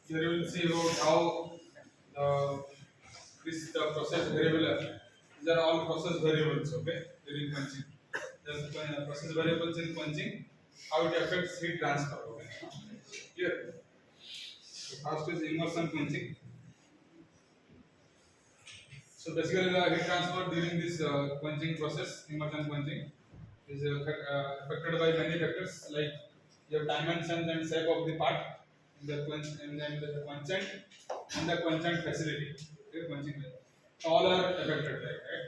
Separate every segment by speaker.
Speaker 1: Here we will see about how the process variable. These are all process variables. Okay, during punching. The process variables in punching, how it affects heat transfer. Okay, here. First is immersion punching. So basically, the heat transfer during this punching process, immersion punching, is affected by many factors like your dimensions and shape of the part, the punch, and then the quenchant and the quenchant facility. Okay, quenching, all are affected, right?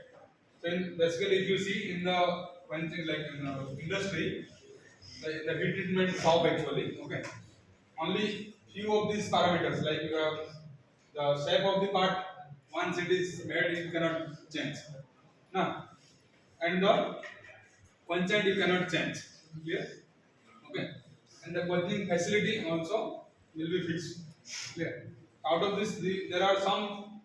Speaker 1: So basically, if you see in the quenching, like in the industry, the heat treatment shop actually, okay, only few of these parameters like the shape of the part, once it is made, you cannot change. No, and the quenchant you cannot change. Clear? Okay. And the quenching facility also will be fixed. Clear? Out of this, there are some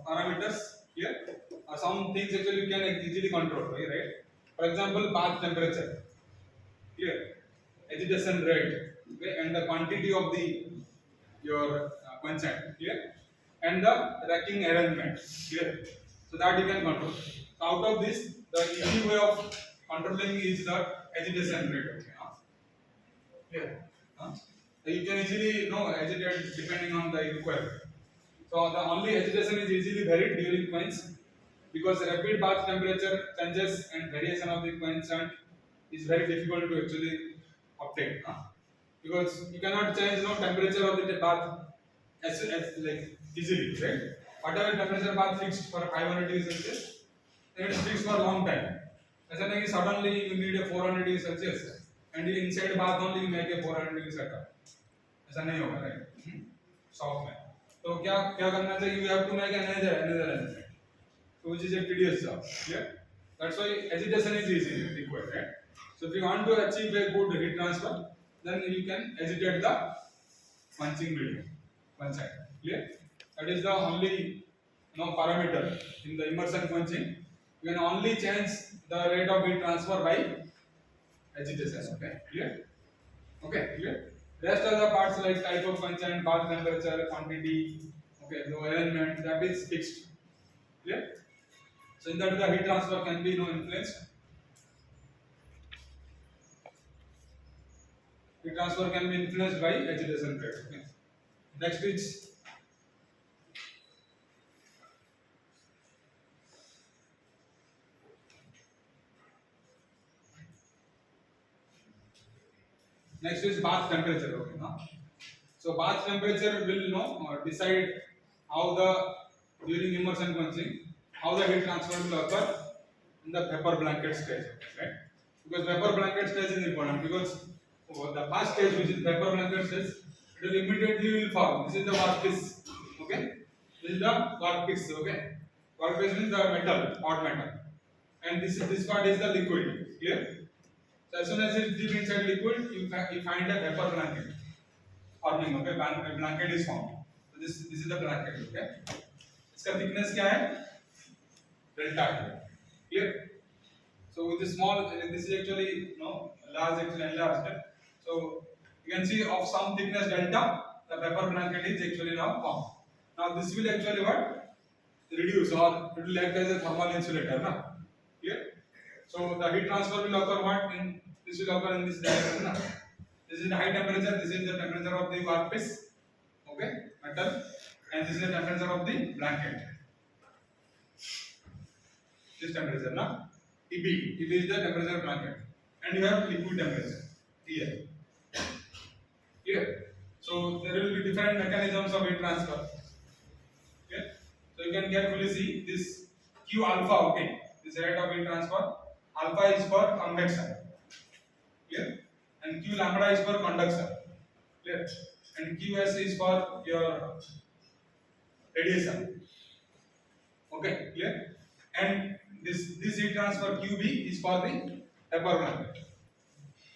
Speaker 1: parameters here. Some things actually you can easily control, right? For example, bath temperature. Clear? Agitation rate. Okay, and the quantity of the your quenchant. Clear? And the racking arrangement. Clear? So that you can control. So out of this, the easy way of controlling is the agitation rate. Okay, clear? You can easily agitate depending on the requirement. So the only agitation is easily varied during quench because rapid bath temperature changes and variation of the quenchant is very difficult to actually obtain. Because you cannot change temperature of the bath as like easily, right? Whatever temperature bath fixed for 500 degrees Celsius, then it is fixed for a long time. As an example, suddenly you need a 400 degrees Celsius and inside bath only you make a 400 degrees setup. ऐसा नहीं होगा, right? Shop में. तो क्या क्या करना चाहिए? You have to make another arrangement, which is a tedious job. Yeah. That's why agitation is easy required, right? So if you want to achieve a good heat transfer, then you can agitate the punching medium, one side. Clear? That is the only parameter in the immersion punching. You can only change the rate of heat transfer by agitation. Okay, clear? Okay, clear? Rest of the parts like type of quenchant, bath temperature, quantity, okay, the arrangement, that is fixed. Clear? So in that the heat transfer can be influenced. Heat transfer can be influenced by agitation rate. Okay. Next is bath temperature. Okay, no? So bath temperature will decide how during immersion punching how the heat transfer will occur in the vapor blanket stage, right? Because vapor blanket stage is important because the first stage, which is vapor blanket stage, it will immediately form. This is the workpiece. Okay, this is the workpiece. Okay, workpiece means the metal, hot metal, and this part is the liquid. Clear? So as soon as it is deep inside liquid, you find a vapor blanket forming. Okay, blanket is formed. So this is the blanket. Okay, इसका thickness क्या है? Delta. Clear? So with this small, this is actually large, actually enlarged. So you can see of some thickness delta, the vapor blanket is actually now formed. Now this will actually what? Reduce, or it will act as a thermal insulator. Na? Clear? So the heat transfer will occur what? This will occur in this direction. Na? This is the high temperature, this is the temperature of the workpiece, okay, metal, and this is the temperature of the blanket. This temperature, na? TB is the temperature blanket, and you have liquid temperature here. Clear? So there will be different mechanisms of heat transfer. Okay? So you can carefully see this Q alpha. Okay, this rate of heat transfer. Alpha is for convection. Clear? And Q lambda is for conduction. Clear? And Qs is for your radiation. Okay, clear? And this heat transfer QB is for the vapor blanket.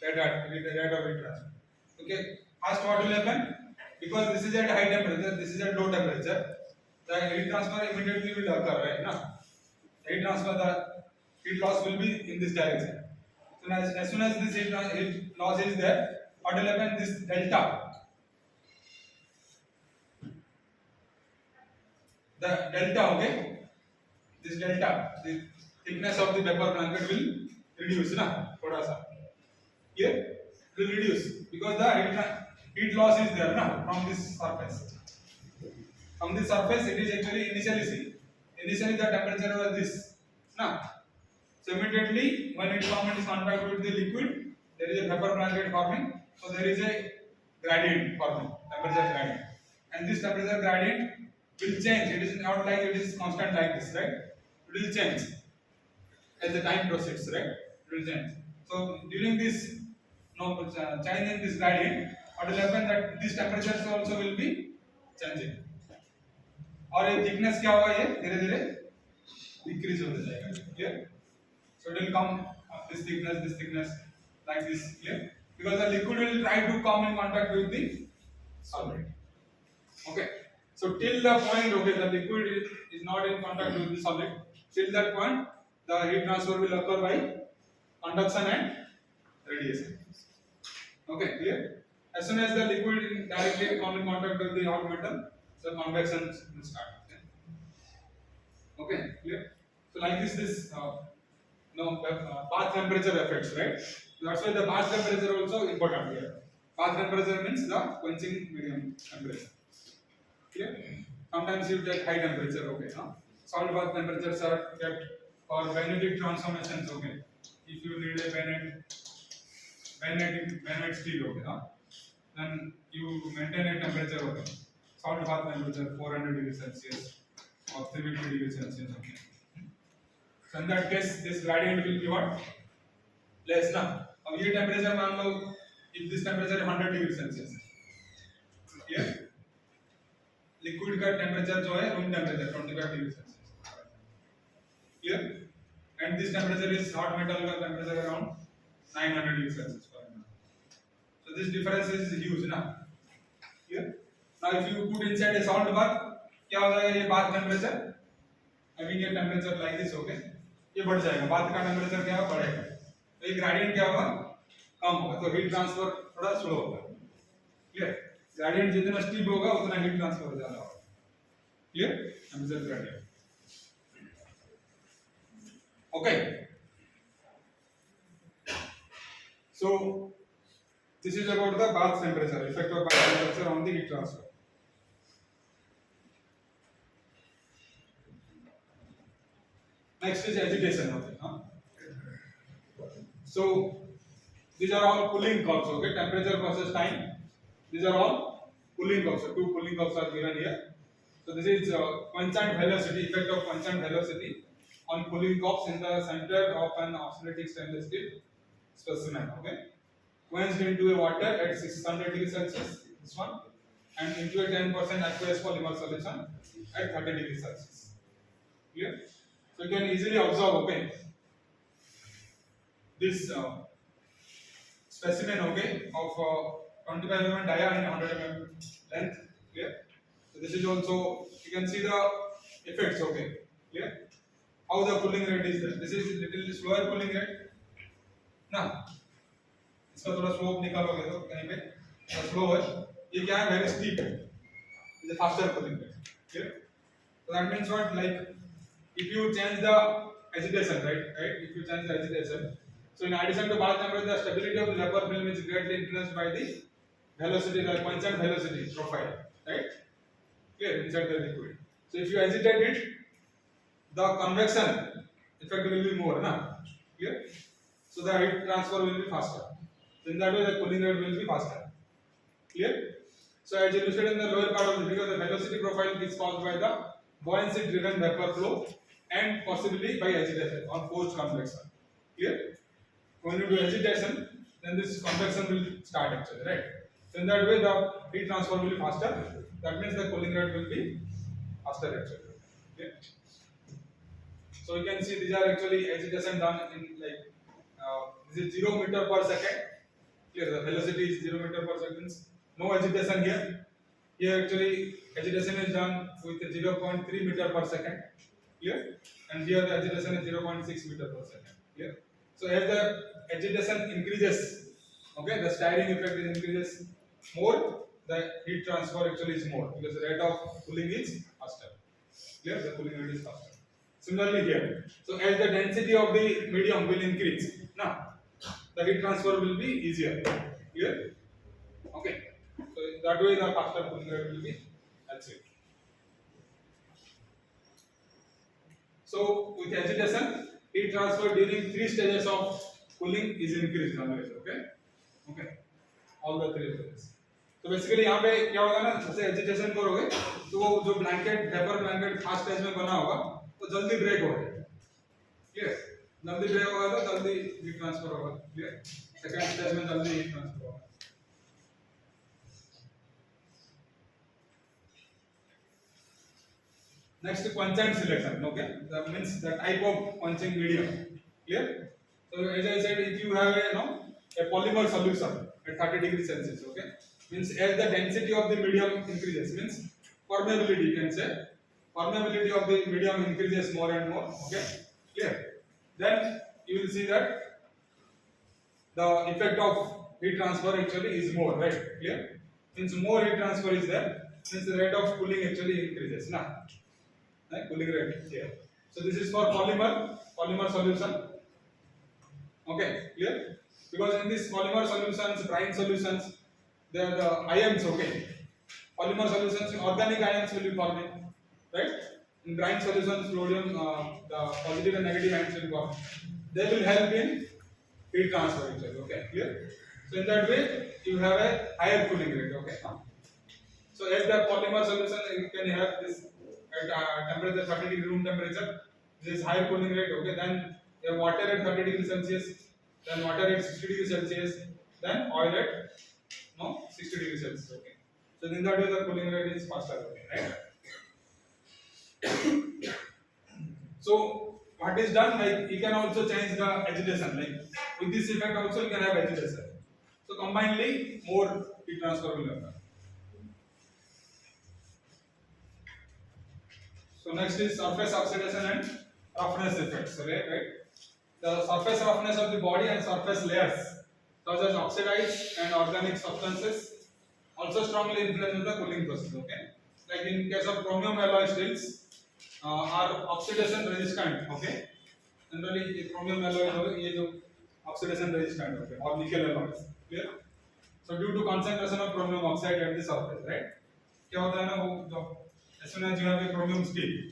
Speaker 1: Rate of heat transfer. Okay. First, what will happen? Because this is at high temperature, this is at low temperature, the heat transfer immediately will occur, right? No? The heat transfer, the heat loss will be in this direction. So as soon as this heat loss is there, what will happen? This delta the delta, okay, this delta, the thickness of the vapor blanket will reduce, na, thoda sa. Here it will reduce because the heat loss is there, na, from this surface. From this surface, it is actually initially the temperature was this, na. So immediately when it comes in contact with the liquid, there is a vapor blanket forming. So there is a gradient forming, temperature gradient, and this temperature gradient will change. It is not like it is constant like this, right? It will change as the time proceeds, right? It will change. So during this change in this gradient, what will happen that these temperatures also will be changing. और ये thickness क्या होगा, ये धीरे धीरे decrease होता जाएगा, clear? So it will come this thickness like this, clear? Because the liquid will try to come in contact with the solid. Okay. So till the point, okay, the liquid is not in contact with the solid. Till that point, the heat transfer will occur by conduction and radiation. Okay, clear? As soon as the liquid directly come in contact with the hot metal, the convection will start. Okay, clear? So like this bath temperature effects, right? That's why the bath temperature also important here. Bath temperature means the quenching medium temperature. Clear? Sometimes you take high temperature, okay, no? Salt bath temperatures are kept for magnetic transformations, okay. If you need a magnetic steel, okay, no? Then you maintain a temperature, okay. Salt bath temperature 400 degrees Celsius or 350 degrees Celsius, okay. So in that case, this gradient will be what? Less, na? अब ये temperature मान लो, if this temperature is 100 degrees Celsius, clear? Liquid का temperature जो है room temperature 25 degrees Celsius, clear? And this temperature is hot metal का temperature around 900 degrees Celsius, for example. So this difference is huge, na? Clear? Now if you put inside a salt bath, क्या हो जाएगा ये bath temperature? Having a temperature like this, okay? ये बढ़ जाएगा, bath का temperature क्या होगा, बढ़ेगा, तो ये ग्रेडियंट क्या होगा, कम होगा, तो हीट ट्रांसफर थोड़ा स्लो होगा, क्लियर? ग्रेडियंट जितना स्टीप होगा उतना हीट ट्रांसफर ज्यादा होगा, clear? Temperature gradient, okay? So this is about the bath temperature, effect of bath temperature on the heat transfer. Next is agitation, okay, huh? So these are all cooling curves, okay? Temperature versus time. These are all cooling curves. So two cooling curves are given here. So this is constant velocity, effect of constant velocity on cooling curves in the center of an oscillating stainless steel specimen, okay? Quenched into a water at 600 degrees Celsius, this one, and into a 10% aqueous polymer solution at 30 degrees Celsius. Clear? So you can easily observe, okay, this specimen, okay, of 25 mm dia and 100 mm length, clear? So this is also, you can see the effects, okay, clear? How the cooling rate is there. This is little slower cooling rate, ना? इसका थोड़ा slope निकालोगे तो कहीं पे slow है, ये क्या है, very steep है, is a faster cooling rate, clear? So that means what, like, if you change the agitation, right? If you change the agitation, so in addition to bath temperature, the stability of the vapor film is greatly influenced by the velocity, the constant velocity profile, right? Clear, inside the liquid. So if you agitate it, the convection effect will be more, na? Clear? So the heat transfer will be faster. So in that way, the cooling rate will be faster. Clear? So as illustrated in the lower part of the video, the velocity profile is caused by the buoyancy driven vapor flow and possibly by agitation or forced convection. Clear? When you do agitation, then this convection will start actually, right? So in that way, the heat transfer will be faster. That means the cooling rate will be faster actually. Okay? So you can see these are actually agitation done in like this is 0 meter per second. Clear? The velocity is 0 meter per second. No agitation here. Here actually agitation is done with 0.3 meter per second. Clear? And here the agitation is 0.6 meter per second. Clear? So as the agitation increases, okay, the stirring effect increases more, the heat transfer actually is more because the rate of cooling is faster. Clear? The cooling rate is faster. Similarly here, so as the density of the medium will increase, now the heat transfer will be easier. Clear? Okay. So that way the faster cooling rate will be achieved. So with agitation, heat transfer during 3 stages of cooling is increased always. Okay. Okay. All the 3 stages. तो basically यहाँ पे क्या होगा ना, जैसे agitation करोगे तो वो जो blanket vapour blanket first stage में बना होगा वो जल्दी ब्रेक हो जाएगा. क्लियर? जल्दी ब्रेक होगा तो जल्दी हीट ट्रांसफर होगा. क्लियर? सेकंड स्टेज में जल्दी हीट ट्रांसफर होगा. Next, quenchant selection. Okay, that means the type of quenching medium. Clear? So as I said, if you have a polymer solution at 30 degrees Celsius, okay, means as the density of the medium increases, means permeability, you can say permeability of the medium increases more and more. Okay, clear? Then you will see that the effect of heat transfer actually is more, right? Clear? Means more heat transfer is there, means the rate of cooling actually increases. Now. Cooling rate here. So this is for polymer solution. Okay, clear? Because in this polymer solutions, brine solutions, they are the ions. Okay, polymer solutions, organic ions will be forming, right? In brine solutions, sodium, the positive and negative ions will form. They will help in heat transfer. Okay, clear? So in that way, you have a higher cooling rate. Okay. So as the polymer solution, you can have this at temperature 30 degree room temperature, this is higher cooling rate. Okay, then you have water at 30 degrees Celsius, then water at 60 degrees Celsius, then oil at 60 degrees Celsius. Okay, so in that way the cooling rate is faster. Okay, right? So what is done, like you can also change the agitation, like with this effect also you can have agitation. So combinedly more heat transfer will occur. So next is surface oxidation and roughness effects. Right? The surface roughness of the body and surface layers, such as oxidized and organic substances, also strongly influence the cooling process. Okay, like in case of chromium alloy steels, are oxidation resistant. Okay, generally chromium alloy is oxidation resistant. Okay, or nickel alloys. Clear? So due to concentration of chromium oxide at the surface, right? क्या होता है ना वो as soon as you have a chromium steel,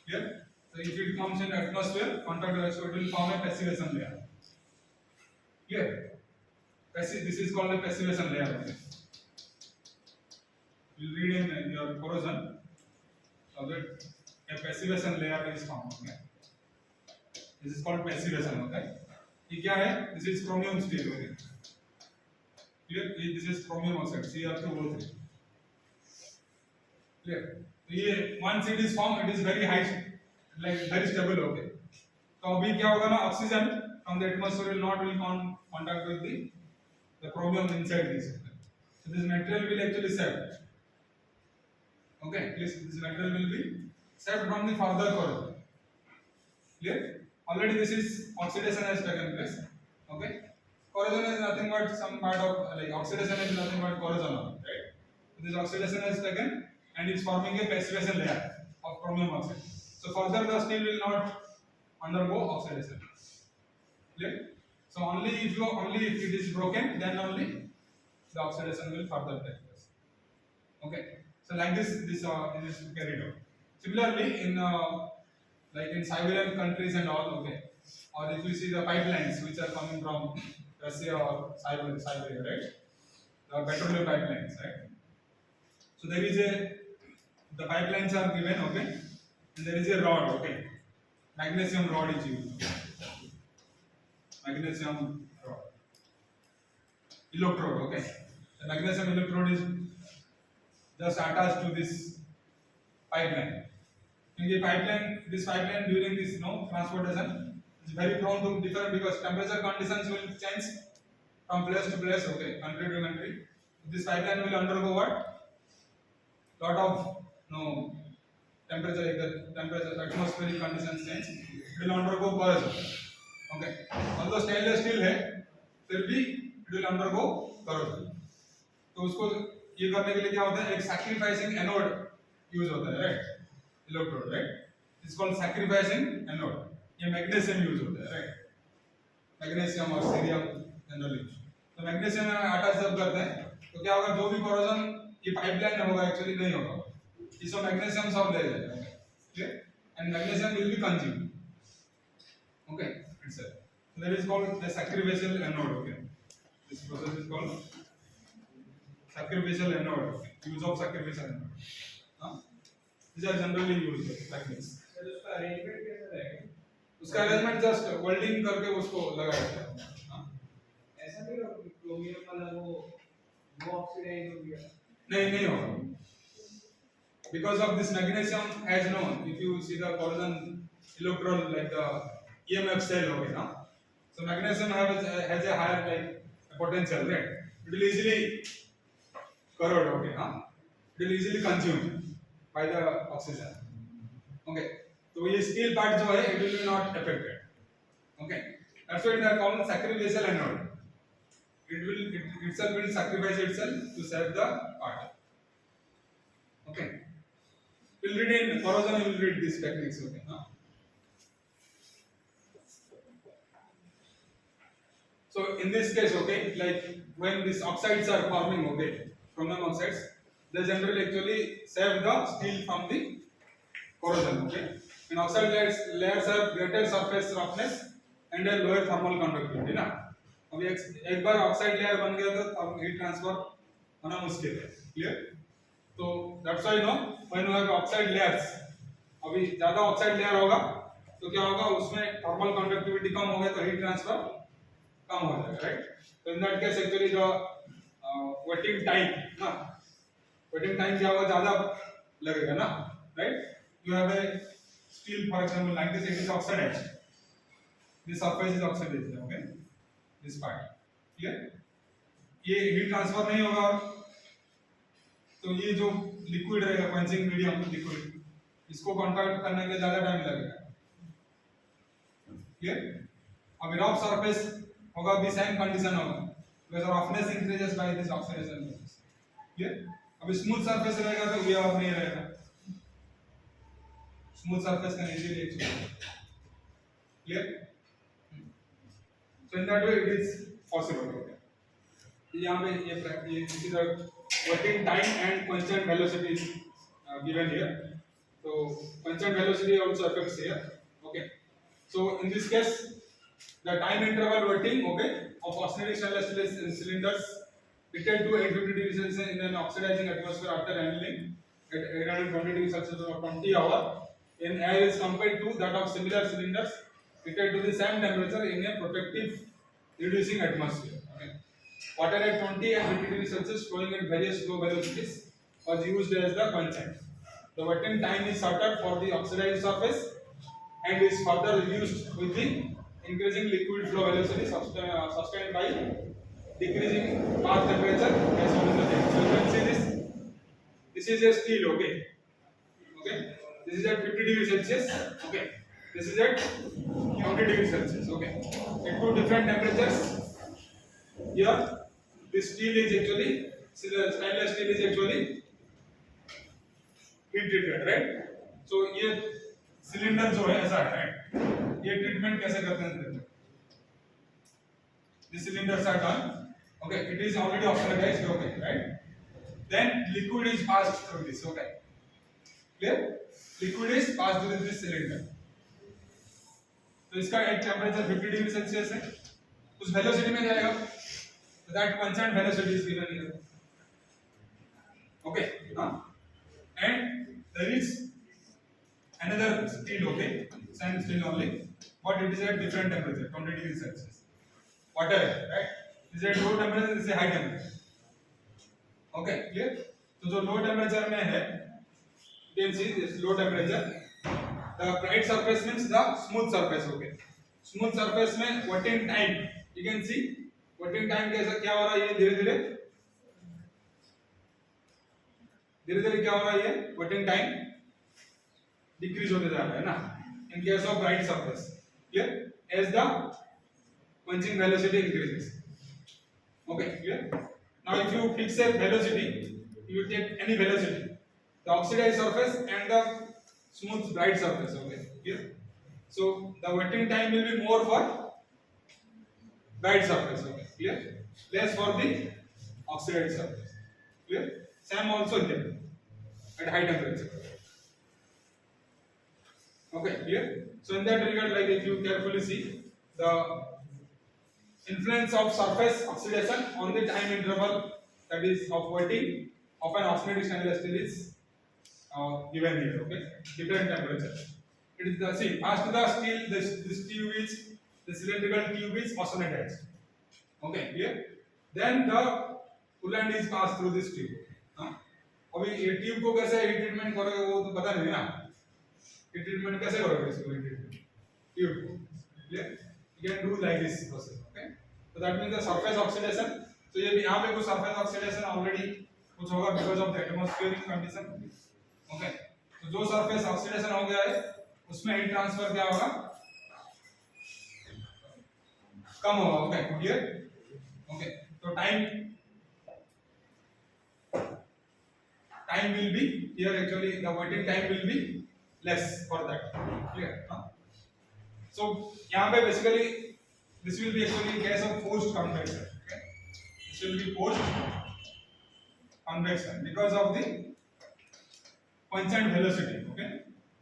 Speaker 1: clear? So if it comes in atmosphere, contact with it will form a passivation layer. Clear? This is called a passivation layer. Okay? You will read in your corrosion, so that a passivation layer is formed. Okay? This is called passivation. Okay? ये क्या है? This is chromium steel. Okay? Clear? This is chromium oxide. Cr2O3. Clear? ये once it is formed, it is very high, like very stable. Okay. तो अभी क्या होगा ना, oxygen from the atmosphere will not contact with the chromium inside this. So this material will actually saved. Okay, this material will be saved from the further corrosion. Clear? Already this is oxidation has taken place. Okay. Corrosion is nothing but some part of like oxidation is nothing but corrosion, right? So this oxidation has taken and it's forming a passivation layer of chromium oxide. So further the steel will not undergo oxidation. Clear? So only if it is broken, then only the oxidation will further take place. Okay. So like this is carried out. Similarly, in like in Siberian countries and all, okay, or if you see the pipelines which are coming from Russia or Siberia, right? The petroleum pipelines, right? So there is the pipelines are given, okay, and there is a rod, okay. Magnesium rod is used. Magnesium rod. Electrode, okay. The magnesium electrode is just attached to this pipeline. In the pipeline, this pipeline during this transportation is very prone to different because temperature conditions will change from place to place, okay, country to country. This pipeline will undergo what? Lot of temperature, like the temperature, atmospheric conditions change, it will undergo corrosion. Okay. Although stainless steel है, फिर भी it will undergo corrosion. तो उसको ये करने के लिए क्या होता है? एक sacrificing anode use होता है, right? electrode, right? It's called sacrificing anode. ये मैग्नीशियम यूज होता है, right? मैग्नीशियम और सीरियम जनरली। तो मैग्नीशियम में आटा जब करते हैं तो क्या होगा, जो भी कोरोजन ये पाइपलाइन में होगा एक्चुअली नहीं होगा, इसमें मैग्नीशियम सब ले जाएगा, clear? And magnesium will be consumed, okay, it's a, so that is called the sacrificial anode, okay? This process is called sacrificial anode, use of sacrificial anode. These are generally used techniques.
Speaker 2: उसका arrangement कैसा रहेगा?
Speaker 1: उसका arrangement just welding करके उसको लगाया जाता है।
Speaker 2: ऐसा नहीं होगा कि क्रोमियम वाला वो ऑक्सीडाइज हो गया?
Speaker 1: नहीं होगा, because of this magnesium has no, if you see the corrosion electrode like the EMF cell, okay, now so magnesium has a higher like potential, right? It will easily corrode, okay, it will easily consumed by the oxygen, okay? So ये steel part जो है it will be not affected, okay? That's why they are called sacrificial anode. It itself will sacrifice itself to save the part, okay? We'll read in corrosion, you will read these techniques, okay? So in this case, okay, like when these oxides are forming, okay, chromium oxides, they generally actually save the steel from the corrosion, okay? And oxide layers have greater surface roughness and a lower thermal conductivity, ना? अभी एक बार oxide layer बन गया तो अब heat transfer होना मुश्किल है, क्लियर? तो that's why no, when you have oxide layers, अभी ज़्यादा ऑक्साइड लेयर होगा तो क्या होगा, उसमें थर्मल कंडक्टिविटी कम हो गया तो हीट ट्रांसफर कम हो जाएगा, राइट? तो इन दैट केस एक्चुअली जो वेटिंग टाइम ना, वेटिंग टाइम क्या होगा, ज़्यादा लगेगा ना, right? You have a steel, for example, like this, it is oxidized. This surface is oxidized, okay? This part, clear? ये हीट ट्रांसफर नहीं होगा तो ये जो लिक्विड रहेगा, क्वेंचिंग मीडियम लिक्विड, इसको कांटेक्ट करने के लिए ज़्यादा टाइम लगेगा, क्लियर? अब रफ सरफेस होगा भी सेम कंडीशन होगा, because roughness increases by this oxidation process, clear? अब स्मूथ सरफेस रहेगा तो ये और नहीं रहेगा, smooth surface can easily explode, clear? So in that way it is possible, okay? यहाँ पे ये this is the working time and constant velocity is given here. So constant velocity also affects here, okay? So in this case, the time interval working, okay, of austenitic stainless steel cylinders heated to 850 degrees Celsius in an oxidizing atmosphere after handling at 820 degrees Celsius for 20 hours in air is compared to that of similar cylinders heated to the same temperature in a protective reducing atmosphere. Okay. Water at 20 and 50 degrees Celsius flowing at various flow velocities was used as the quenchant. The wetting time is shorter for the oxidized surface and is further reduced with the increasing liquid flow velocity sustained by decreasing bath temperature as shown in the table. So you can see this. This is a steel, okay. Okay. This is at 50 degrees Celsius. Okay. This is at 20 degrees Celsius. Okay. At two different temperatures. Here, this steel is actually, stainless steel is actually heat treated, right? So ये cylinder जो है ऐसा है, right? ये treatment कैसे करते हैं? This cylinders are done. Okay, it is already oxidized. Okay, right? Then liquid is passed through this. Okay, clear? Liquid is passed through this cylinder. तो इसका एक टेम्परेचर 50 डिग्री सेल्सियस है, उस वेलोसिटी में जाएगा, so that constant velocity is given here. Okay, and there is another steel, okay, same steel only, but it is at different temperature, 20 degrees Celsius. Water, right? This is at low temperature, this is high temperature. Okay, clear? तो जो low temperature में है, you can see this low temperature. The bright surface means the smooth surface, okay. Smooth surface में wetting time, you can see wetting time कैसा क्या हो रहा है, ये धीरे-धीरे क्या हो रहा है, ये wetting time decrease होते जा रहा है ना. In case of bright surface, clear? As the quenching velocity increases. Okay, clear? Now if you fix a velocity, you take any velocity, the oxidized surface and the smooth bright surface. Okay, clear? So the wetting time will be more for bright surface. Okay, clear? Less for the oxidized surface. Clear? Same also here at high temperature. Okay, clear? So in that regard, like if you carefully see the influence of surface oxidation on the time interval, that is of wetting of an oxidized stainless steel, is given here. Okay, different temperature. It is the same. As to the steel, this tube is, the cylindrical tube is austenitised. Okay, clear? Then the coolant is passed through this tube. हाँ? अभी ये tube को कैसे heat treatment करोगे वो तो पता नहीं ना. हीट ट्रीटमेंट कैसे करोगे इसको, हीट ट्रीटमेंट ट्यूब को, clear? You can do like this process. Okay, so that means the surface oxidation. So ये यहाँ पे कुछ surface oxidation already कुछ होगा because of the atmospheric condition. Okay, तो जो surface oxidation हो गया है उसमें हीट ट्रांसफर क्या होगा, कम होगा. Okay, clear? ओके, तो time will be here, actually the waiting time will be less for that. Clear? So यहाँ पे basically this will be actually case of forced convection. Okay, this will be forced convection because of the quenchant velocity. Okay,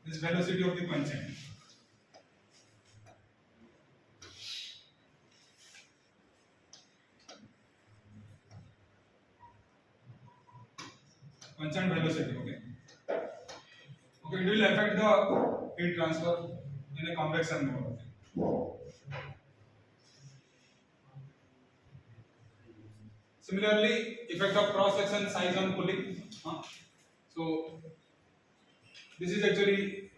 Speaker 1: this velocity of the quenchant. Quenchant velocity. Okay, okay, it will affect the heat transfer in a convection mode. Similarly, effect of cross section size on cooling. So this is actually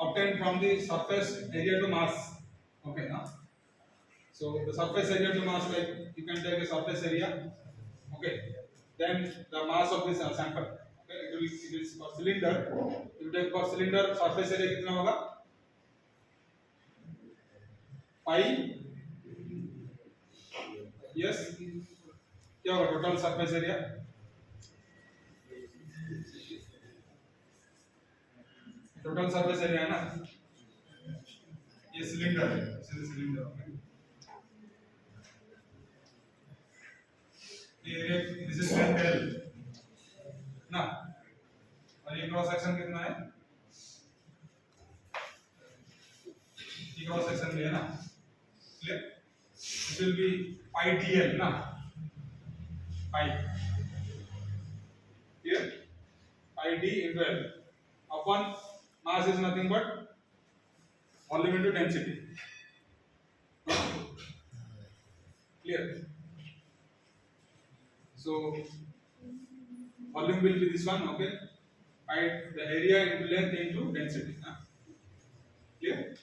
Speaker 1: obtained from the surface area to mass. Okay, so the surface area to mass, like you can take a surface area. Okay, then the mass of this sample. Okay, it is for cylinder. If you take for cylinder, surface area कितना होगा? Pi. Yes. क्या होगा total surface area? Total surface area है ना? ये cylinder है. This is cylinder. Okay. ये area, this is length L. ना? और ये क्रॉस सेक्शन कितना है? ये क्रॉस सेक्शन भी है ना? Clear? It will be pi dl ना? Pi. Clear? Pi d into L. Upon mass is nothing but volume into density. Clear? So volume will be this one. Okay, pi, the area into length into density. Clear?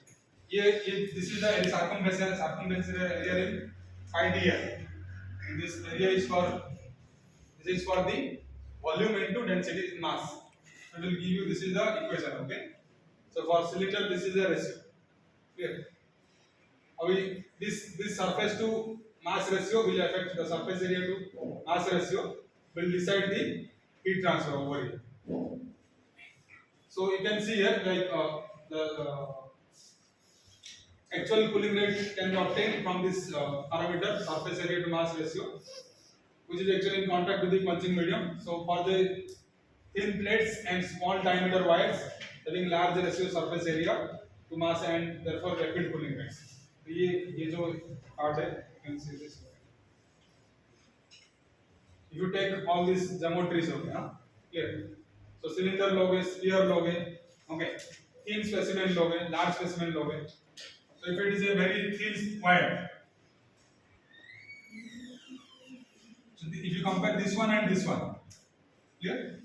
Speaker 1: This is the circumferential area in pi dl. And this area is for, this is for the volume into density in mass. It will give you, this is the equation. Okay, so for cylinder this is the ratio. Clear? Abhi this surface to mass ratio will affect the surface area to mass ratio, will decide the heat transfer over here. So you can see here, like the actual cooling rate can be obtained from this parameter, surface area to mass ratio, which is actually in contact with the quenching medium. So for the thin plates and small diameter wires having large ratio surface area to mass and therefore rapid cooling rates. तो ये जो part है, you can see this. If you take all these geometries, okay, clear? So cylinder लोगे, sphere लोगे, okay, thin specimen लोगे, large specimen लोगे. So if it is a very thin wire, so if you compare this one and this one, clear?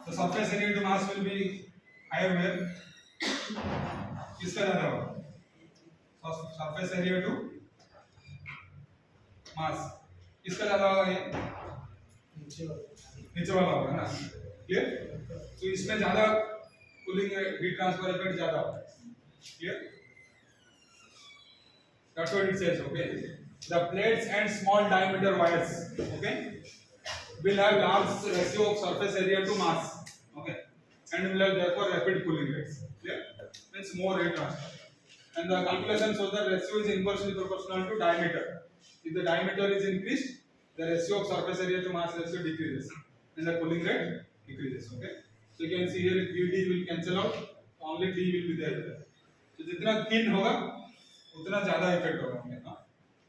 Speaker 1: The surface area to mass will be higher where? किसका ज़्यादा होगा? Surface area to mass किसका ज़्यादा होगा? ये नीचे वाला होगा ना? Clear? तो इसमें ज़्यादा cooling heat transfer effect ज़्यादा होगा. Clear? That's what it says. Okay. The plates and small diameter wires, okay, will have large ratio of surface area to mass. Okay, and will have therefore rapid cooling rates. Clear? Means more heat transfer. And the calculation shows that ratio is inversely proportional to diameter. If the diameter is increased, the ratio of surface area to mass ratio decreases, and the cooling rate decreases. Okay. So you can see here VD will cancel out, only T will be there. So जितना thin होगा, उतना ज़्यादा effect होगा हमें.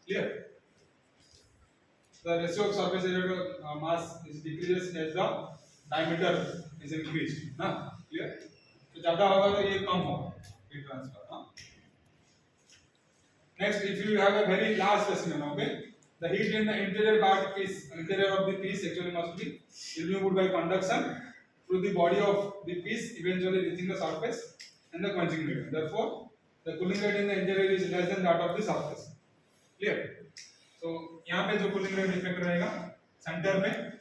Speaker 1: Clear? The ratio of surface area to mass is decreases as the diameter is increased. Clear? So ज़्यादा होगा तो ये कम होगा heat transfer. Next, if you have a very large specimen, okay, the heat in the interior of the piece actually must be removed by conduction through the body of the piece, eventually reaching the surface and the quenching medium. Therefore, the cooling rate in the interior is less than that of the surface. Clear? So, यहाँ पे जो cooling rate effect रहेगा, center में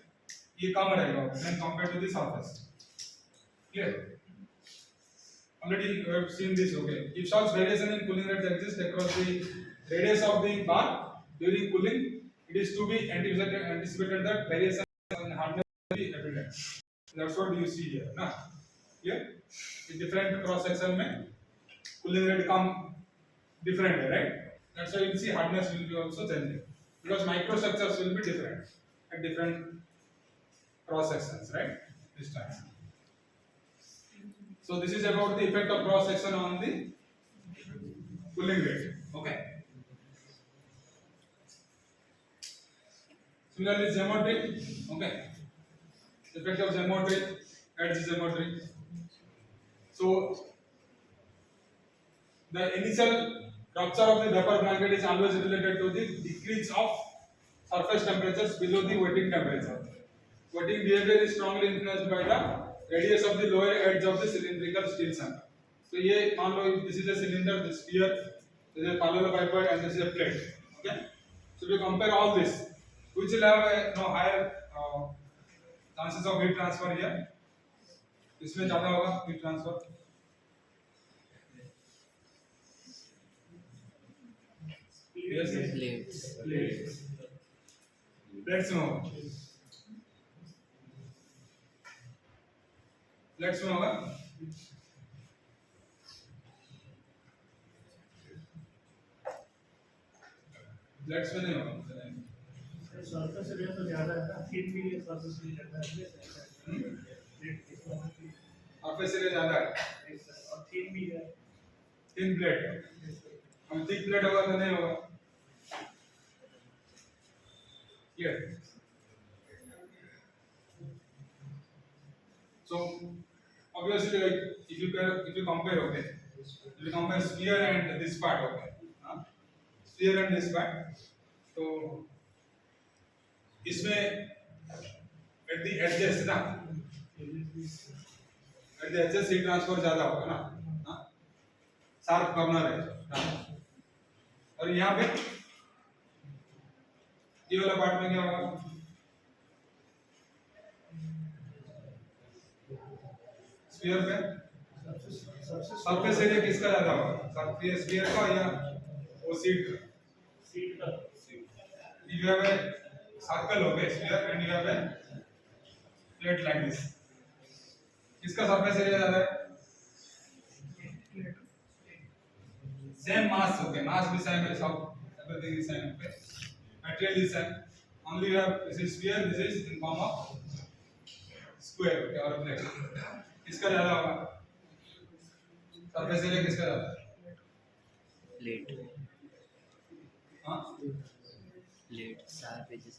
Speaker 1: ये कम रहेगा when compared to the surface. Clear? Already we have seen this. Okay, if such variation in cooling rates exist across the radius of the bar during cooling, it is to be anticipated that variation in hardness will be evident. That's what you see here. Na? Clear? In different cross section में cooling rate come different, right? That's why you see hardness will be also changing because microstructures will be different at different cross sections, right? This time. So this is about the effect of cross section on the cooling rate. Okay. Similarly, geometry. Okay. Effect of geometry, edge geometry. So the initial rupture of the vapor blanket is always related to the decrease of surface temperatures below the wetting temperature. Wetting behavior is strongly influenced by the radius of the lower edge of the cylindrical steel center. So ये मान लो this is a cylinder, this sphere, this is a parallelepiped and this is a plate. Okay. So if you compare all this, which will have a higher chances of heat transfer here. इसमें ज़्यादा होगा heat transfer. Yes. Plates. Plates में होगा. Plates में होगा. Plates में नहीं होगा.
Speaker 2: सरफेस एरिया तो ज़्यादा है ना, फिर भी ये सरफेस एरिया ज़्यादा है.
Speaker 1: सरफेस एरिया ज़्यादा है.
Speaker 2: और थिन भी है.
Speaker 1: Thin plate. हम थिक प्लेट होगा तो नहीं होगा. Clear? So obviously, like if you compare, okay, if you compare sphere and this part, okay, sphere and this part, so इसमें at the edges ना, at the edges heat transfer ज़्यादा होगा ना, sharp corner है, और यहाँ पे ये वाला पार्ट में क्या होगा? स्फीयर पे सरफेस एरिया किसका ज्यादा होगा? स्फीयर का या वो सीट का?
Speaker 2: सीट का.
Speaker 1: You have a circle, okay, sphere, and you have a plate like this. किसका सरफेस एरिया ज्यादा है? Same mass, okay, mass भी same है, सब everything is same, okay. Material is same. Only you have this is sphere, this is in form of square, okay, or a plate. किसका ज़्यादा होगा? Surface area किसका ज़्यादा है?
Speaker 3: प्लेट.
Speaker 1: हाँ?
Speaker 3: Plate sharp edges.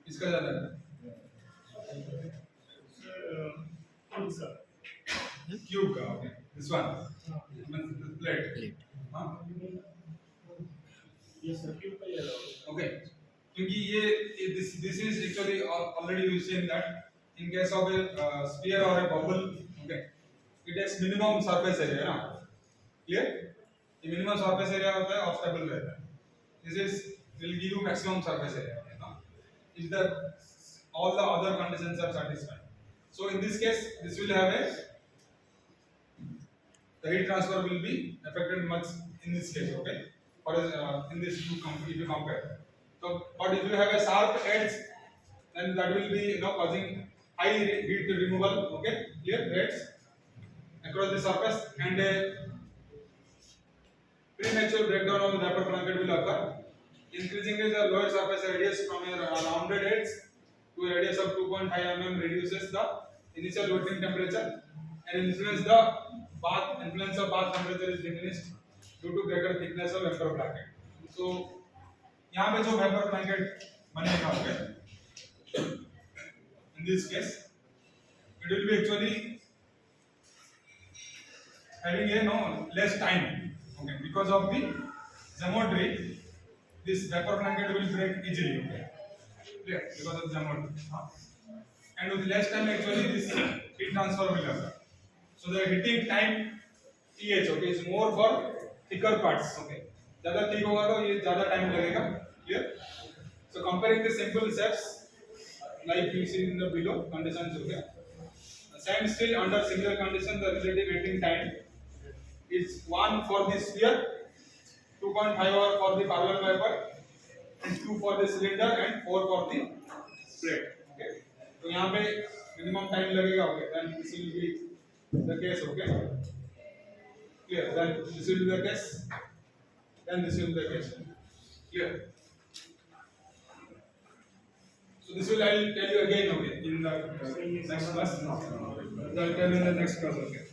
Speaker 1: किसका ज़्यादा है? Cube का, okay. This one. Means plate.
Speaker 3: Plate.
Speaker 1: हाँ?
Speaker 2: ये सर्किल का ये.
Speaker 1: Okay. क्योंकि ये this is actually already we seen that in case of a sphere or a bubble, okay, it has minimum surface area, ना? Clear? ये minimum surface area होता है, obstacle रहता है. This is will give you maximum surface area, ना? If all the other conditions are satisfied. So in this case, this will have the heat transfer will be affected much in this case, okay? for in this two if you compare. So, but if you have a sharp edge, then that will be causing high heat removal. Okay, clear rates across the surface, and a premature breakdown of the vapor blanket will occur, increasing the lower surface radius from a rounded edge to a radius of 2.5 mm reduces the initial working temperature and influence of bath temperature is diminished due to greater thickness of vapor blanket. So यहाँ पे जो vapor blanket बनेगा, okay, in this case it will be actually having a less time, okay, because of the geometry. This vapor blanket will break easily, okay, clear, because of geometry, and with less time actually this heat transfer will occur. So the heating time TH, okay, is more for thicker parts, okay, ज़्यादा thick होगा तो ये ज़्यादा time लगेगा, clear. So comparing the simple steps like you see in the below conditions, okay, same still under similar condition the relative heating time is 1 for the sphere, 2.5 hour for the parallel vapor, and 2 for the cylinder, and 4 for the plate. Okay. तो यहाँ पे minimum time लगेगा. Okay. Then this will be the case. Okay. Clear. Then this will be the case. Then this will be the case. Clear. So this will I will tell you again. Okay. In the next class. I will tell you in the next class. Okay.